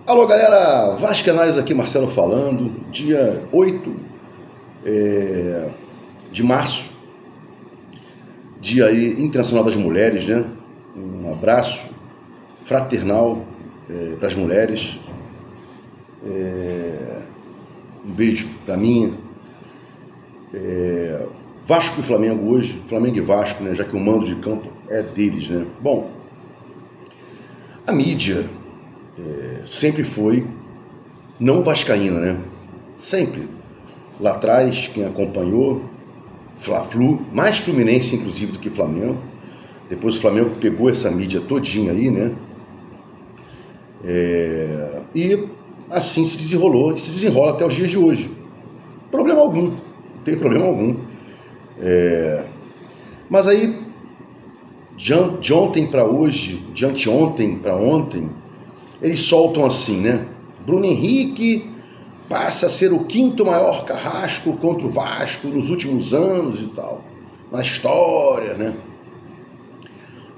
Alô galera, Vascanários aqui, Marcelo falando, dia 8 de março, dia aí internacional das mulheres, né? Um abraço fraternal para as mulheres, um beijo para mim. Vasco e Flamengo hoje, Flamengo e Vasco, né? Já que o mando de campo é deles, né? Bom, a mídia sempre foi não vascaína, né? Sempre. Lá atrás, quem acompanhou, Fla-Flu, mais Fluminense inclusive do que Flamengo. Depois o Flamengo pegou essa mídia todinha aí, né? E assim se desenrolou, e se desenrola até os dias de hoje. Problema algum, não tem problema algum. Mas aí, de ontem para hoje, de anteontem para ontem, eles soltam assim, né? Bruno Henrique passa a ser o quinto maior carrasco contra o Vasco nos últimos anos e tal, na história, né?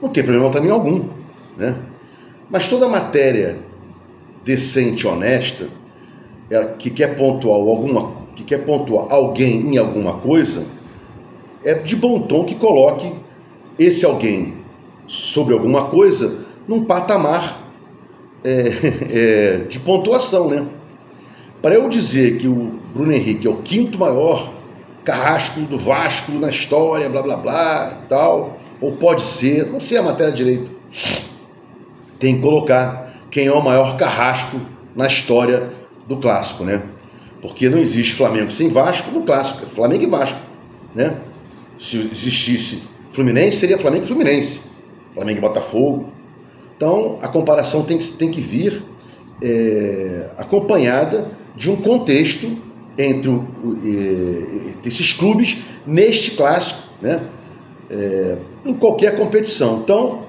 Não tem problema também algum, né? Mas toda matéria decente e honesta, que quer pontuar alguém em alguma coisa, é de bom tom que coloque esse alguém sobre alguma coisa num patamar de pontuação, né? Para eu dizer que o Bruno Henrique é o quinto maior carrasco do Vasco na história, blá blá blá e tal, ou pode ser, não sei a matéria direito, tem que colocar quem é o maior carrasco na história do clássico, né? Porque não existe Flamengo sem Vasco no clássico, é Flamengo e Vasco, né? Se existisse Fluminense, seria Flamengo e Fluminense, Flamengo e Botafogo. Então a comparação tem que vir acompanhada de um contexto entre esses clubes neste clássico, né? Em qualquer competição. Então,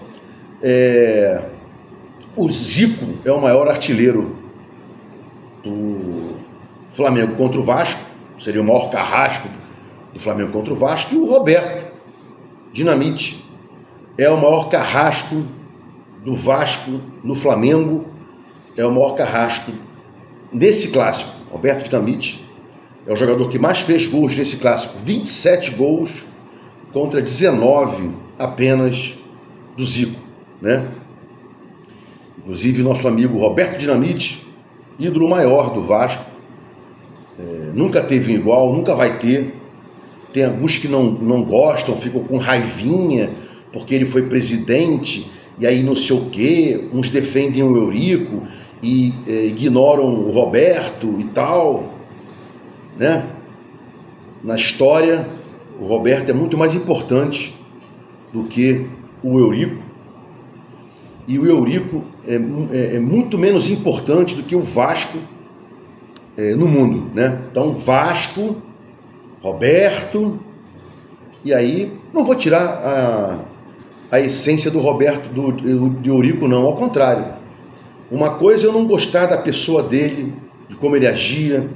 o Zico é o maior artilheiro do Flamengo contra o Vasco, seria o maior carrasco do Flamengo contra o Vasco, e o Roberto Dinamite é o maior carrasco do Vasco no Flamengo, é o maior carrasco nesse clássico. Roberto Dinamite é o jogador que mais fez gols nesse clássico, 27 gols contra 19 apenas do Zico, né? Inclusive nosso amigo Roberto Dinamite, ídolo maior do Vasco, nunca teve igual, nunca vai ter. Tem alguns que não gostam, ficam com raivinha porque ele foi presidente e aí não sei o quê, uns defendem o Eurico e ignoram o Roberto e tal, né? Na história, o Roberto é muito mais importante do que o Eurico, e o Eurico é muito menos importante do que o Vasco no mundo, né? Então Vasco, Roberto, e aí não vou tirar a essência do Roberto, do Eurico, não, ao contrário. Uma coisa é eu não gostar da pessoa dele, de como ele agia,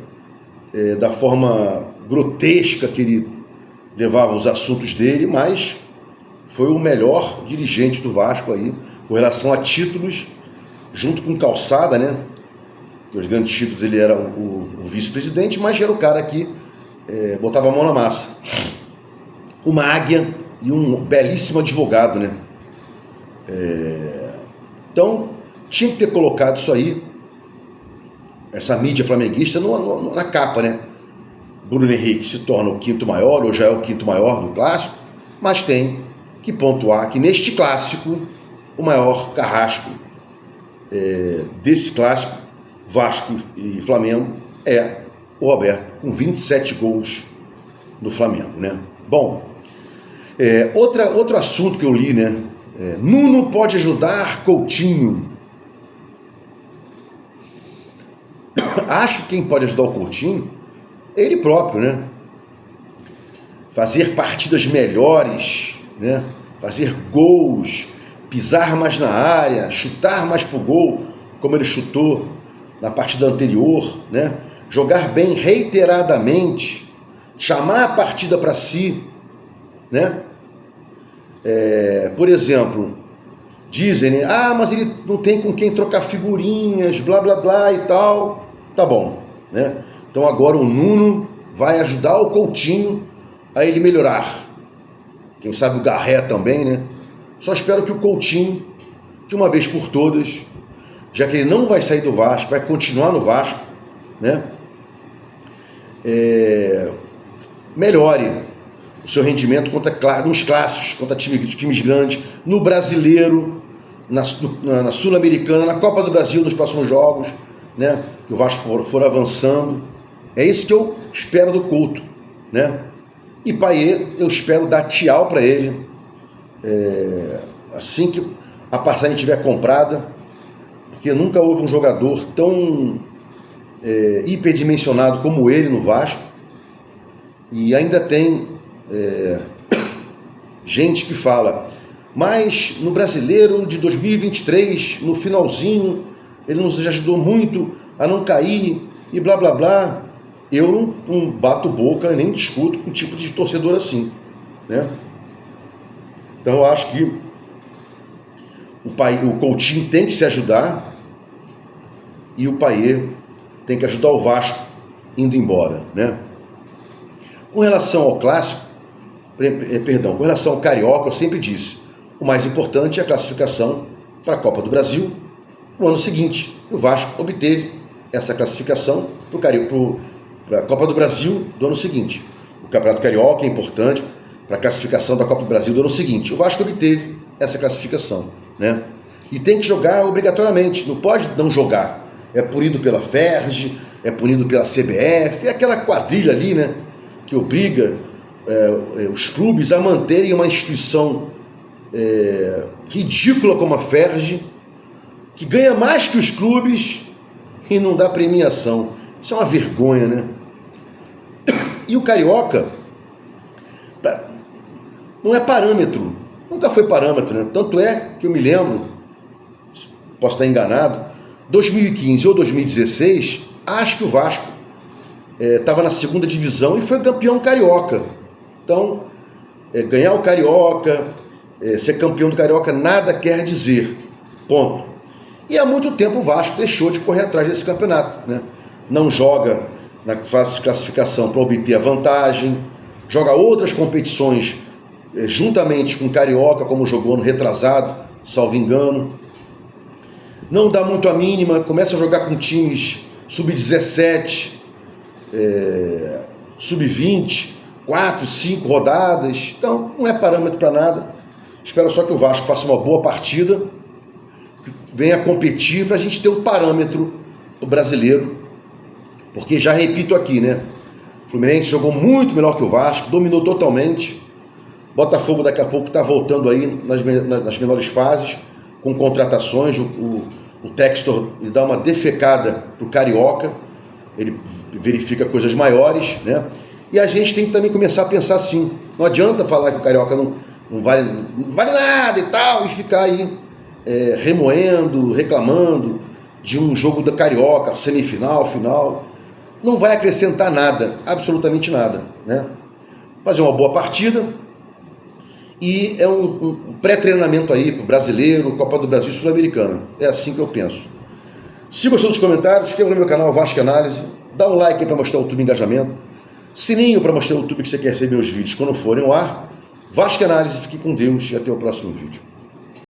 da forma grotesca que ele levava os assuntos dele, mas foi o melhor dirigente do Vasco aí, com relação a títulos, junto com Calçada, né? Que os grandes títulos ele era o vice-presidente, mas era o cara que botava a mão na massa. Uma águia e um belíssimo advogado, né? Então, tinha que ter colocado isso aí, essa mídia flamenguista, na capa, né? Bruno Henrique se torna o quinto maior, ou já é o quinto maior do clássico, mas tem que pontuar que neste clássico, o maior carrasco desse clássico, Vasco e Flamengo, é o Roberto, com 27 gols no Flamengo, né? Bom, outro assunto que eu li, né? Nuno pode ajudar Coutinho. Acho que quem pode ajudar o Coutinho é ele próprio, né? Fazer partidas melhores, né? Fazer gols, pisar mais na área, chutar mais pro gol, como ele chutou na partida anterior, né? Jogar bem reiteradamente, chamar a partida para si, né? Por exemplo, dizem, né? Ah, mas ele não tem com quem trocar figurinhas, blá blá blá e tal. Tá bom, né? Então agora o Nuno vai ajudar o Coutinho a ele melhorar. Quem sabe o Garré também, né? Só espero que o Coutinho, de uma vez por todas, já que ele não vai sair do Vasco, vai continuar no Vasco, né? Melhore o seu rendimento nos clássicos, contra times grandes, no Brasileiro, na Sul-Americana, na Copa do Brasil, nos próximos jogos, né? Que o Vasco for avançando. É isso que eu espero do Couto, né? E Payet, eu espero dar tchau para ele assim que a passagem estiver comprada, porque nunca houve um jogador tão hiperdimensionado como ele no Vasco. E ainda tem gente que fala, mas no Brasileiro de 2023, no finalzinho, ele nos ajudou muito a não cair e blá blá blá. Eu não bato boca nem discuto com um tipo de torcedor assim, né? Então eu acho que o Coutinho tem que se ajudar e o Payet tem que ajudar o Vasco indo embora, né? Com relação ao clássico, com relação ao Carioca, eu sempre disse, o mais importante é a classificação para a Copa do Brasil no ano seguinte. O Vasco obteve essa classificação para a Copa do Brasil do ano seguinte. O Campeonato Carioca é importante para a classificação da Copa do Brasil do ano seguinte. O Vasco obteve essa classificação, né? E tem que jogar obrigatoriamente, não pode não jogar. É punido pela FERJ, é punido pela CBF, é aquela quadrilha ali, né? Que obriga os clubes a manterem uma instituição ridícula como a FERJ, que ganha mais que os clubes e não dá premiação. Isso é uma vergonha, né? E o Carioca não é parâmetro, nunca foi parâmetro, né? Tanto é que eu me lembro, posso estar enganado, 2015 ou 2016, acho que o Vasco estava na segunda divisão e foi campeão carioca. Então, ganhar o Carioca, ser campeão do Carioca, nada quer dizer. Ponto. E há muito tempo o Vasco deixou de correr atrás desse campeonato, né? Não joga na fase de classificação para obter a vantagem, joga outras competições juntamente com o Carioca, como jogou no retrasado, salvo engano. Não dá muito a mínima, começa a jogar com times sub-17, sub-20, 4, 5 rodadas. Então, não é parâmetro para nada. Espero só que o Vasco faça uma boa partida, venha competir para a gente ter um parâmetro brasileiro. Porque, já repito aqui, né? O Fluminense jogou muito melhor que o Vasco, dominou totalmente. Botafogo daqui a pouco está voltando aí nas menores fases, com contratações. O Textor ele dá uma defecada para o Carioca, ele verifica coisas maiores, né? E a gente tem que também começar a pensar assim, não adianta falar que o Carioca não vale nada e tal, e ficar aí remoendo, reclamando de um jogo da Carioca, semifinal, final. Não vai acrescentar nada, absolutamente nada, né? Fazer uma boa partida e é um pré-treinamento aí para o Brasileiro, Copa do Brasil e Sul-Americana. É assim que eu penso. Se gostou dos comentários, inscreva no meu canal Vasco Análise, dá um like para mostrar o YouTube engajamento, sininho para mostrar o YouTube que você quer receber os vídeos quando forem ao ar. Vasco Análise, fique com Deus e até o próximo vídeo.